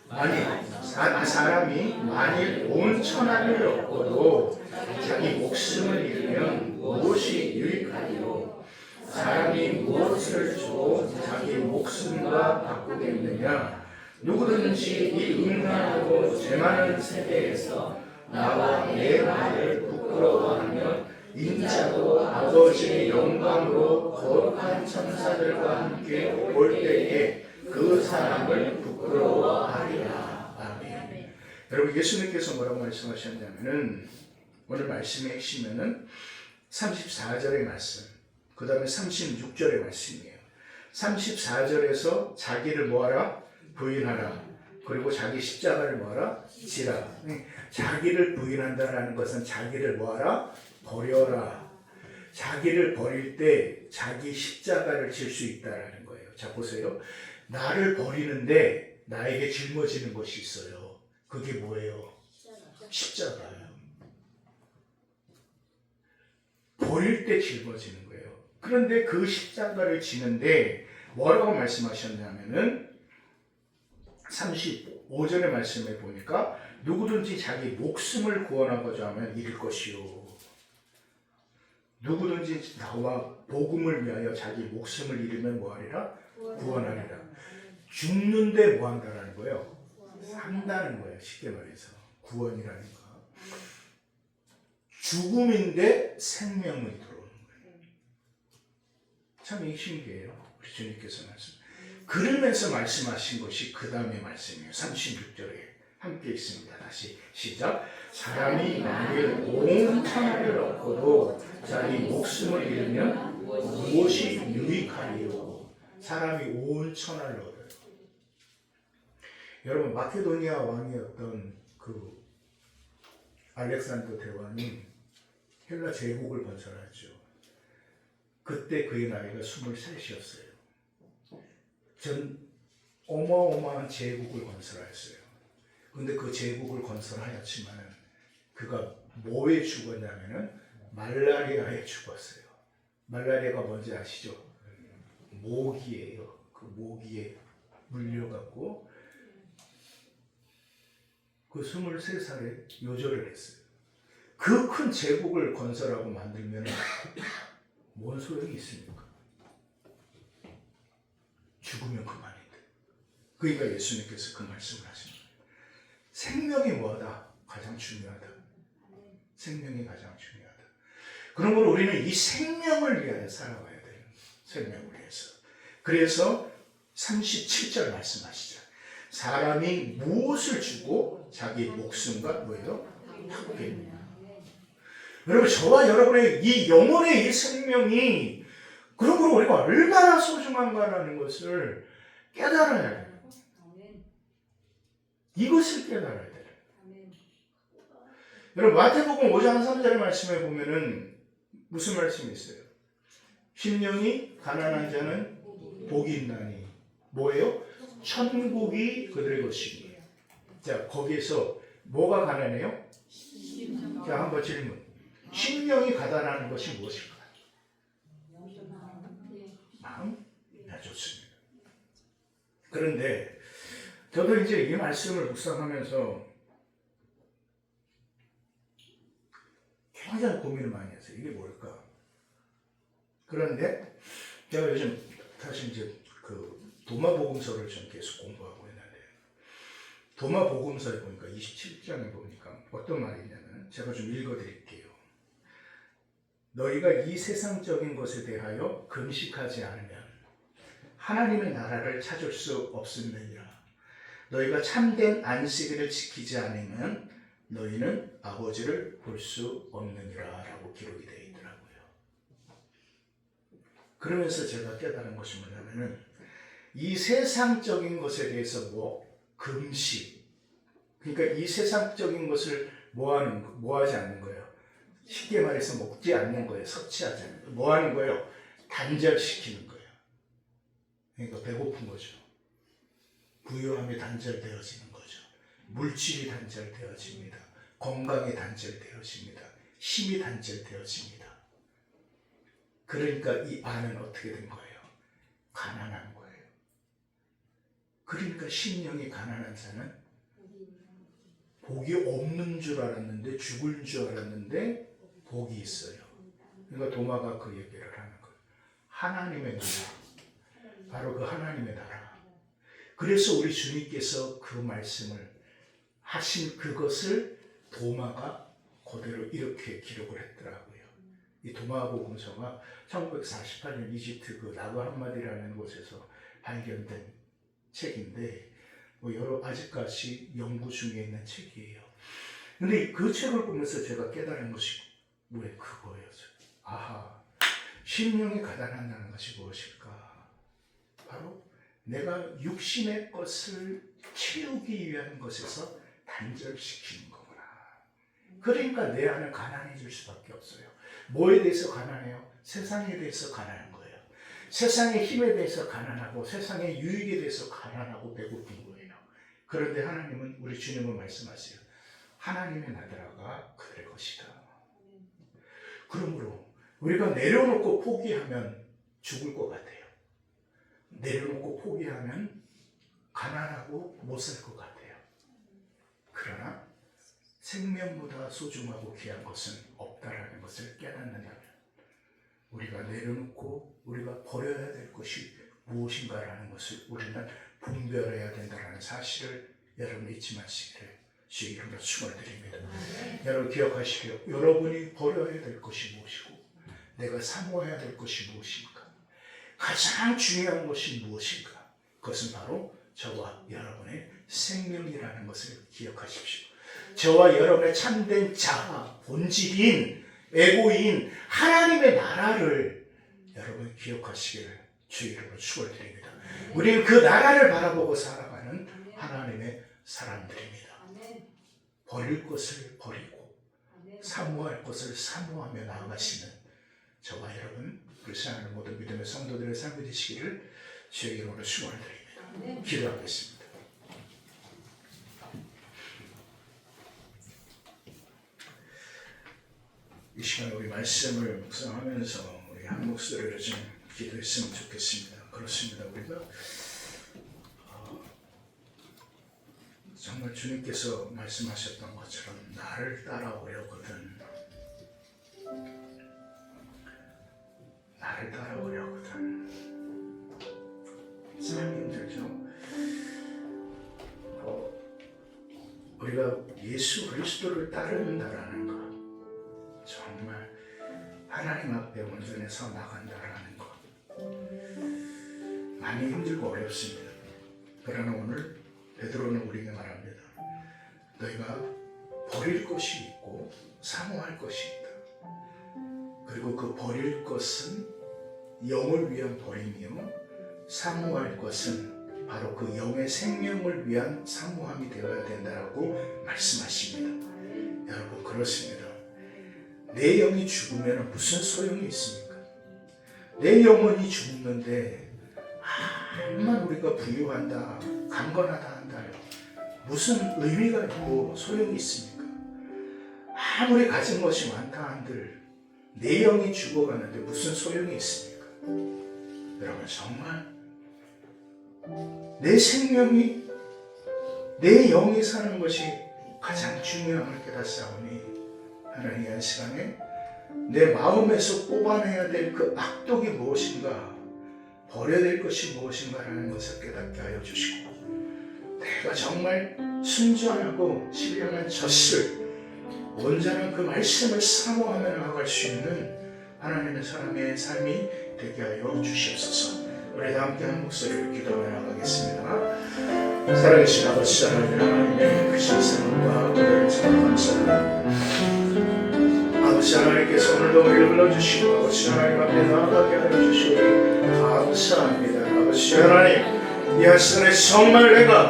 아니 사람이 만일 온 천하를 얻고도 자기 목숨을 잃으면 무엇이 유익하리요? 사람이 무엇을 주고 자기 목숨과 바꾸겠느냐? 누구든지 이 음란하고 죄 많은 세대에서 나와 내 말을 부끄러워하면 인자도 아버지의 영광으로 거룩한 천사들과 함께 올 때에 그 사람을 부끄러워하리라. 아멘. 여러분, 예수님께서 뭐라고 말씀하셨냐면은 오늘 말씀의 핵심은 34절의 말씀, 그 다음에 36절의 말씀이에요. 34절에서 자기를 뭐하라? 부인하라. 그리고 자기 십자가를 뭐하라? 지라. 자기를 부인한다라는 것은 자기를 뭐하라? 버려라. 자기를 버릴 때 자기 십자가를 질 수 있다라는 거예요. 자, 보세요. 나를 버리는데 나에게 짊어지는 것이 있어요. 그게 뭐예요? 십자가예요. 버릴 때 짊어지는 거예요. 그런데 그 십자가를 지는데 뭐라고 말씀하셨냐면은 35절의 말씀에 보니까 누구든지 자기 목숨을 구원하고자 하면 잃을 것이요 누구든지 나와 복음을 위하여 자기 목숨을 잃으면 뭐하리라? 구원하리라. 죽는데 뭐한다라는 거예요? 산다는 거예요. 쉽게 말해서 구원이라는 거. 죽음인데 생명이 들어오는 거예요. 참 이게 신기해요. 우리 주님께서 말씀. 그러면서 말씀하신 것이 그 다음의 말씀이에요. 36절에 함께 있습니다. 다시 시작. 사람이 만일 온 천하를 얻고도 자기 목숨을 잃으면 무엇이 유익하리요? 사람이 온 천하를 얻어요. 여러분, 마케도니아 왕이었던 그 알렉산더 대왕이 헬라 제국을 건설했죠. 그때 그의 나이가 23이었어요. 전 어마어마한 제국을 건설했어요. 근데 그 제국을 건설하였지만 그가 뭐에 죽었냐면은 말라리아에 죽었어요. 말라리아가 뭔지 아시죠? 모기예요. 그 모기에 물려갖고 그 23살에 요절을 했어요. 그 큰 제국을 건설하고 만들면 뭔 소용이 있습니까? 죽으면 그만인데. 그러니까 예수님께서 그 말씀을 하신 거예요. 생명이 뭐하다? 가장 중요하다. 생명이 가장 중요하다. 그러므로 우리는 이 생명을 위하여 살아가야 돼요. 생명을 위해서. 그래서 37절 말씀하시죠. 사람이 무엇을 주고 자기 목숨과 뭐예요? 바꾸겠느냐. 여러분, 저와 여러분의 이 영혼의 이 생명이 그러므로 우리가 얼마나 소중한가라는 것을 깨달아야 돼요. 이것을 깨달아야 돼요. 여러분, 마태복음 5장 3절의 말씀에 보면은 무슨 말씀이 있어요? 심령이 가난한 자는 복이 있나니 뭐예요? 천국이 그들의 것이니. 자, 거기에서 뭐가 가난해요? 자, 한번 질문. 심령이 가난한 것이 무엇일까? 마음? 네, 좋습니다. 그런데 저도 이제 이 말씀을 묵상하면서 굉장히 고민을 많이 했어요. 이게 뭘까? 그런데 제가 요즘 사실 이제 그 도마복음서를 좀 계속 공부하고 있는데 도마복음서에 보니까 27장에 보니까 어떤 말이 있냐면 제가 좀 읽어드릴게요. 너희가 이 세상적인 것에 대하여 금식하지 않으면 하나님의 나라를 찾을 수 없음이니라. 너희가 참된 안식일을 지키지 않으면 너희는 아버지를 볼 수 없느니라 라고 기록이 되어 있더라고요. 그러면서 제가 깨달은 것이 뭐냐면은 이 세상적인 것에 대해서 금식, 그러니까 이 세상적인 것을 뭐 하지 않는 거예요. 쉽게 말해서 먹지 않는 거예요. 섭취하지 않는 거예요. 뭐 하는 거예요? 단절시키는 거예요. 그러니까 배고픈 거죠. 부유함이 단절되어지는 거죠. 물질이 단절되어집니다. 건강이 단절되어집니다. 힘이 단절되어집니다. 그러니까 이 안은 어떻게 된 거예요? 가난한 거예요. 그러니까 심령이 가난한 자는 복이 없는 줄 알았는데 죽을 줄 알았는데 복이 있어요. 그러니까 도마가 그 얘기를 하는 거예요. 하나님의 나라. 바로 그 하나님의 나라. 그래서 우리 주님께서 그 말씀을 하신 그것을 도마가 그대로 이렇게 기록을 했더라고요. 이 도마복음서가 1948년 이집트 그 나그 함마디라는 곳에서 발견된 책인데 아직까지 연구 중에 있는 책이에요. 근데 그 책을 보면서 제가 깨달은 것이 왜 그거예요. 아하, 심령이 가난한다는 것이 무엇일까? 바로 내가 육신의 것을 채우기 위한 것에서 단절시키는 거구나. 그러니까 내 안은 가난해질 수밖에 없어요. 뭐에 대해서 가난해요? 세상에 대해서 가난한 거예요. 세상의 힘에 대해서 가난하고 세상의 유익에 대해서 가난하고 배고픈 거예요. 그런데 하나님은 우리 주님은 말씀하세요. 하나님의 나라가 그들의 것이다. 그러므로 우리가 내려놓고 포기하면 죽을 것 같아요. 내려놓고 포기하면 가난하고 못 살 것 같아요. 그러나 생명보다 소중하고 귀한 것은 없다라는 것을 깨닫는다면 우리가 내려놓고 우리가 버려야 될 것이 무엇인가라는 것을 우리는 분별해야 된다는 사실을 여러분 잊지 마시기를 주의 이름으로 축원드립니다. 여러분 기억하시기를 여러분이 버려야 될 것이 무엇이고 내가 사모해야 될 것이 무엇인가, 가장 중요한 것이 무엇인가, 그것은 바로 저와 여러분의 생명이라는 것을 기억하십시오. 저와 여러분의 참된 자아, 본질인, 에고인 하나님의 나라를 여러분 기억하시기를 주의 이름으로 축원드립니다. 우리는 그 나라를 바라보고 살아가는 하나님의 사람들입니다. 버릴 것을 버리고 사모할 것을 사모하며 나아가시는 저와 여러분, 그리스도의 모든 믿음의 성도들의 삶이 되시기를 주의 이름으로 축원드립니다. 기도하겠습니다. 이 시간에 우리 말씀을 묵상하면서 우리 한 목소리로 좀 기도했으면 좋겠습니다. 그렇습니다. 우리가 정말 주님께서 말씀하셨던 것처럼 나를 따라오려거든, 나를 따라오려거든. 참 힘들죠. 우리가 예수 그리스도를 따른다라는 것, 정말 하나님 앞에 온전해서 나간다라는 것, 많이 힘들고 어렵습니다. 그러나 오늘 베드로는 우리에게 말합니다. 너희가 버릴 것이 있고 사모할 것이 있다. 그리고 그 버릴 것은 영을 위한 버림이요, 사모할 것은 바로 그 영의 생명을 위한 사모함이 되어야 된다라고 말씀하십니다. 여러분 그렇습니다. 내 영이 죽으면 무슨 소용이 있습니까? 내 영혼이 죽는데 암만 우리가 부유한다, 강건하다 한다요, 무슨 의미가 있고 소용이 있습니까? 아무리 가진 것이 많다 한들 내 영이 죽어가는데 무슨 소용이 있습니까? 여러분, 정말 내 생명이, 내 영이 사는 것이 가장 중요함을 깨닫사오니 하나님 이 시간에 내 마음에서 뽑아내야 될 그 악독이 무엇인가, 버려야 될 것이 무엇인가라는 것을 깨닫게 하여 주시고, 내가 정말 순전하고 신령한 젖을 온전한 그 말씀을 사모하며 나아갈 수 있는 하나님의 사람의 삶이 되게 하여 주시옵소서. 우리 다 함께 한 목소리를 기도하며 나가겠습니다. 살아계신 아버지 하나님의 크신 사랑과 은혜를 참 감사합니다. 아버지 하나님께서 오늘도 우리를 불러주시고 아버지 하나님 앞에 나아가게 하여 주시오니 감사합니다. 아버지 하나님, 이 시간에 정말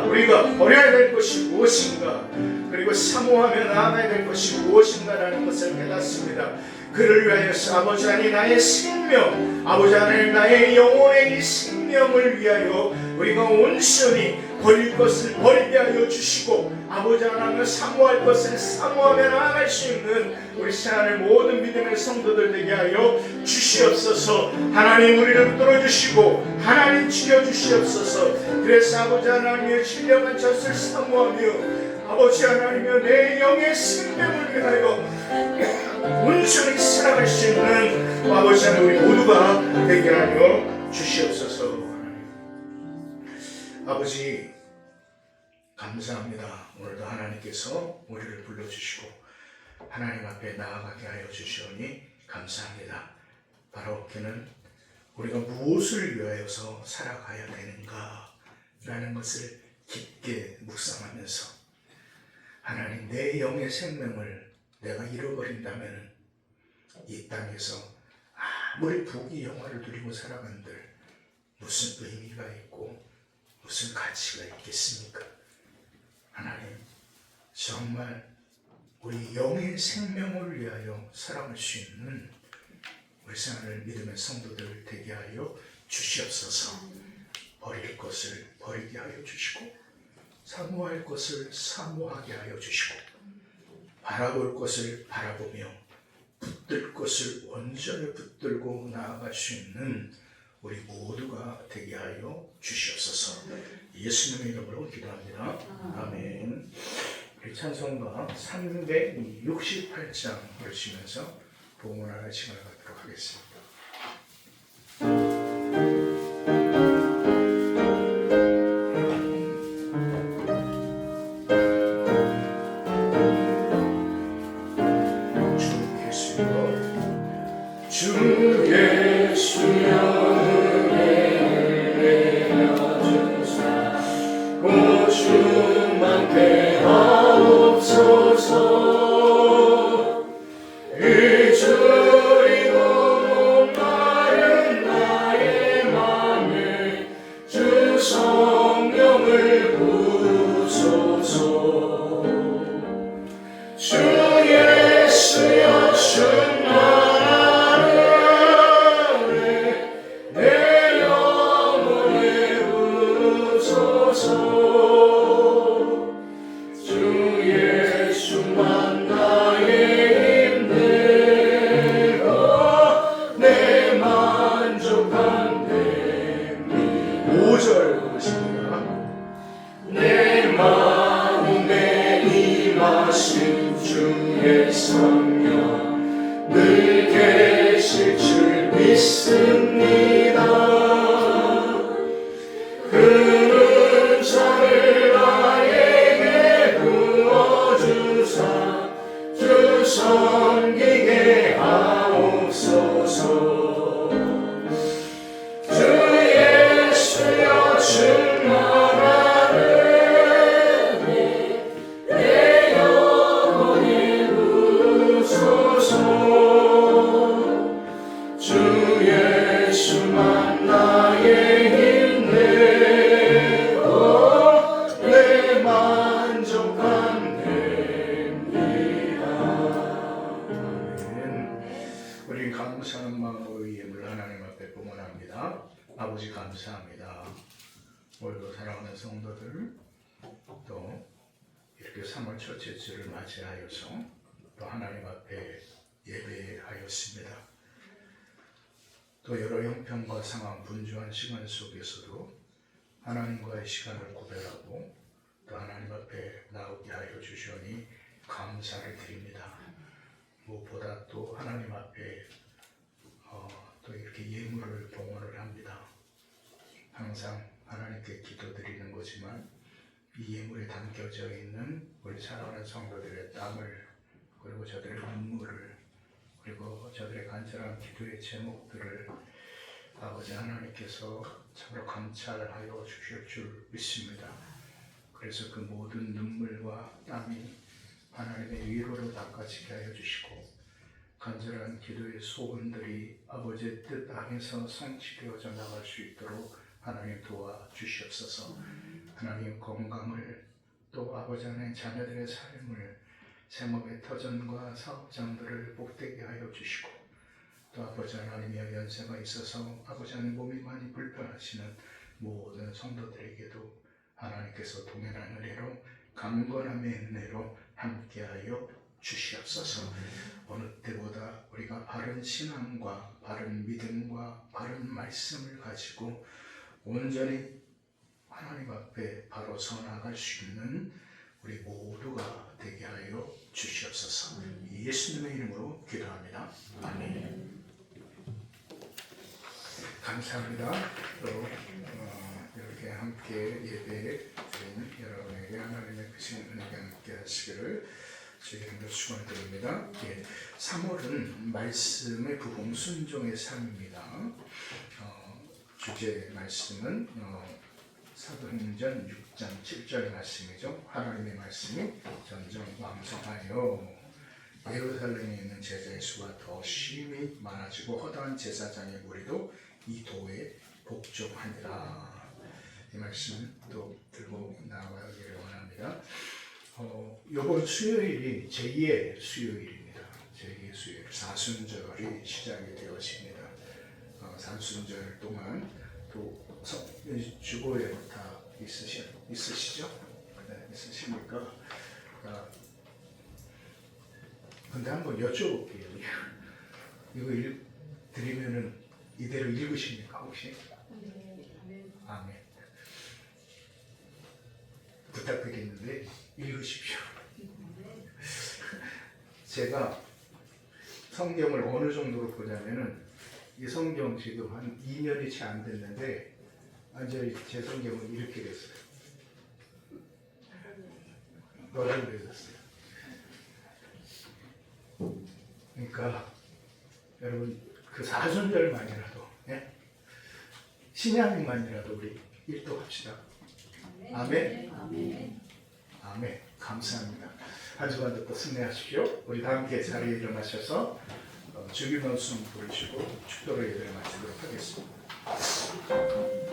우리가 버려야 될 것이 무엇인가, 그리고 사모하며 나아가야 될 것이 무엇인가라는 것을 깨닫습니다. 그를 위하여서 아버지 하나님, 나의 생명, 아버지 하나님, 나의 영혼의 이 생명을 위하여 우리가 온전히 버릴 것을 버리게 하여 주시고, 아버지 하나님, 사모할 것을 사모하며 나아갈 수 있는 우리 하나님의 모든 믿음의 성도들 되게 하여 주시옵소서. 하나님, 우리를 붙들어 주시고 하나님 지켜주시옵소서. 그래서 아버지 하나님의 신령한 젖을 사모하며 아버지 하나님의 내 영의 생명을 위하여 온전히 살아갈 수 있는 아버지 하나님, 우리 모두가 되게 하여 주시옵소서. 아버지 감사합니다. 오늘도 하나님께서 우리를 불러주시고 하나님 앞에 나아가게 하여 주시오니 감사합니다. 바로 그는 우리가 무엇을 위하여서 살아가야 되는가 라는 것을 깊게 묵상하면서, 하나님, 내 영의 생명을 내가 잃어버린다면 이 땅에서 아무리 부귀 영화를 누리고 살아간들 무슨 의미가 있고 무슨 가치가 있겠습니까? 하나님, 정말 우리 영의 생명을 위하여 살아갈 수 있는 우리 하나님 믿음의 성도들 되게 하여 주시옵소서. 버릴 것을 버리게 하여 주시고, 사모할 것을 사모하게 하여 주시고, 바라볼 것을 바라보며 붙들 것을 온전히 붙들고 나아갈 수 있는 우리 모두가 되게 하여 주시옵소서. 예수님의 이름으로 기도합니다. 아멘. 우리 찬송가 368장 부르시면서 복음을 시간을 갖도록 하겠습니다. 주 예수여 주의 성령 늘 계실 줄 믿습니다. 그는 저를 나에게 부어주사 주 섬기게 하옵소서. 주 예수여 충만하네 내 영혼의 감사합니다. 오늘도 사랑하는 성도들 또 이렇게 3월 첫째 주를 맞이하여서 또 하나님 앞에 예배하였습니다. 또 여러 형편과 상황, 분주한 시간 속에서도 하나님과의 시간을 구별하고 또 하나님 앞에 나오게 하여 주시니 감사를 드립니다. 무엇보다 또 하나님 앞에 또 이렇게 예물을 봉헌을 합니다. 항상 하나님께 기도드리는 거지만 이 예물에 담겨져 있는 우리 사랑하는 성도들의 땀을, 그리고 저들의 눈물을, 그리고 저들의 간절한 기도의 제목들을 아버지 하나님께서 참으로 감찰하여 주실 줄 믿습니다. 그래서 그 모든 눈물과 땀이 하나님의 위로로 닦아지게 하여 주시고, 간절한 기도의 소원들이 아버지의 뜻 안에서 성취되어져 나갈 수 있도록 하나님 도와주시옵소서. 하나님 건강을, 또 아버지 하나님 자녀들의 삶을, 생업의 터전과 사업장들을 복되게 하여 주시고, 또 아버지 하나님의 연세가 있어서 아버지 하나님 몸이 많이 불편하시는 모든 성도들에게도 하나님께서 동일한 은혜로, 강건함의 은혜로 함께하여 주시옵소서. 어느 때보다 우리가 바른 신앙과 바른 믿음과 바른 말씀을 가지고 온전히 하나님 앞에 바로 서 나갈 수 있는 우리 모두가 되게 하여 주시옵소서. 예수님의 이름으로 기도합니다. 아멘. 감사합니다. 또 이렇게 함께 예배 드린 여러분에게 하나님의 크신 은혜가 함께 하시기를 주의 이름으로 축원드립니다. 3월은 말씀의 부흥 순종의 삶입니다. 주제 말씀은 사도행전 6장 7절의 말씀이죠. 하나님의 말씀이 점점 왕성하여 예루살렘에 있는 제자의 수가 더 심히 많아지고 허다한 제사장의 무리도 이 도에 복종하니라. 이 말씀 또 들고 나가기를 원합니다. 이번 수요일이 제2의 수요일입니다. 제2의 수요일, 사순절이 시작이 되었습니다. 사순절 동안 또 주보에 다 있으시죠? 네, 있으십니까? 근데 한번 여쭤볼게요. 이거 드리면은 이대로 읽으십니까 혹시? 아멘. 부탁드리는데 읽으십시오. 제가 성경을 어느 정도로 보냐면은 이 성경 지금 한 2년이 채 안 됐는데 완전히 제 성경은 이렇게 됐어요. 노란돼졌어요. 그러니까 여러분 그 사순절만이라도, 신약만이라도 우리 일독합시다. 아멘. 아멘. 아멘. 감사합니다. 한 주간도 또 승리하십시오. 우리 다 함께 자리에 일어나셔서 주기도송 부르시고 축도로 예배를 마치도록 하겠습니다. 하시고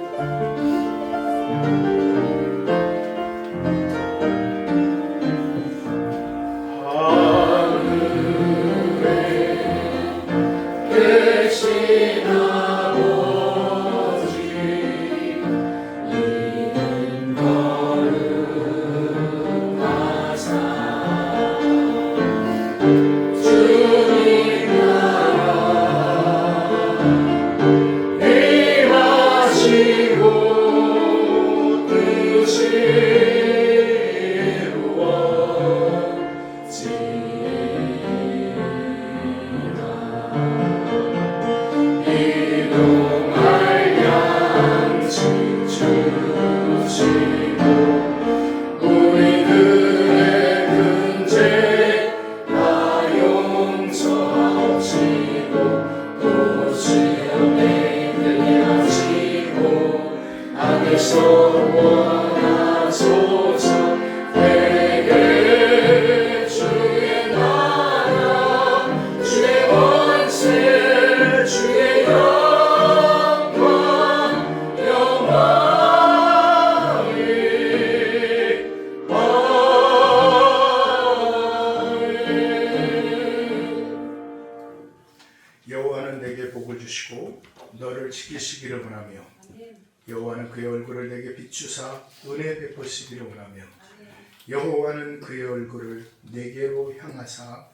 지키시기를 원하며 여호와는 그의 얼굴을 내게 비추사 은혜 베푸시기를 원하며 여호와는 그의 얼굴을 내게로 향하사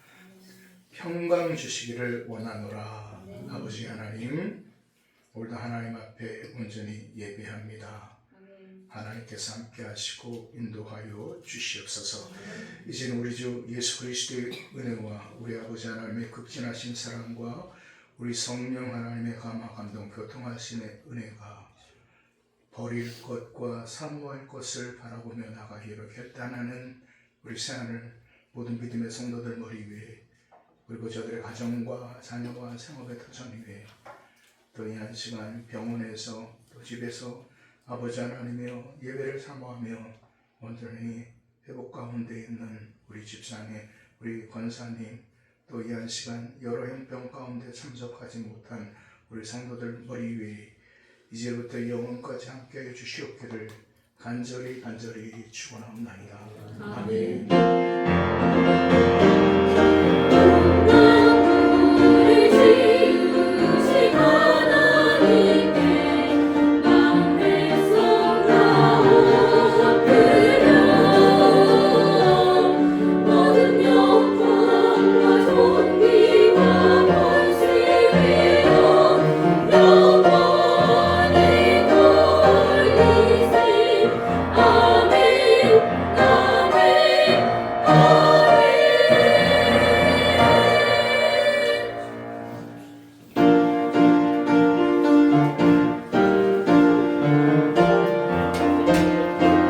평강 주시기를 원하노라. 아버지 하나님, 오늘도 하나님 앞에 온전히 예배합니다. 하나님께서 함께 하시고 인도하여 주시옵소서. 이제는 우리 주 예수 그리스도의 은혜와 우리 아버지 하나님의 극진하신 사랑과 우리 성령 하나님의 감화 감동 교통하심의 은혜가 버릴 것과 사모할 것을 바라보며 나가기로 결단하는 우리 새하늘 모든 믿음의 성도들 머리 위에, 그리고 저들의 가정과 자녀와 생업의 터전 위에, 또 이 한 시간 병원에서 또 집에서 아버지 하나님이여 예배를 사모하며 온전히 회복 가운데 있는 우리 집사님, 우리 권사님, 또 이 한 시간 여러 형편 가운데 참석하지 못한 우리 성도들 머리 위에 이제부터 영원까지 함께해 주시옵기를 간절히 축원하옵나이다. 아멘.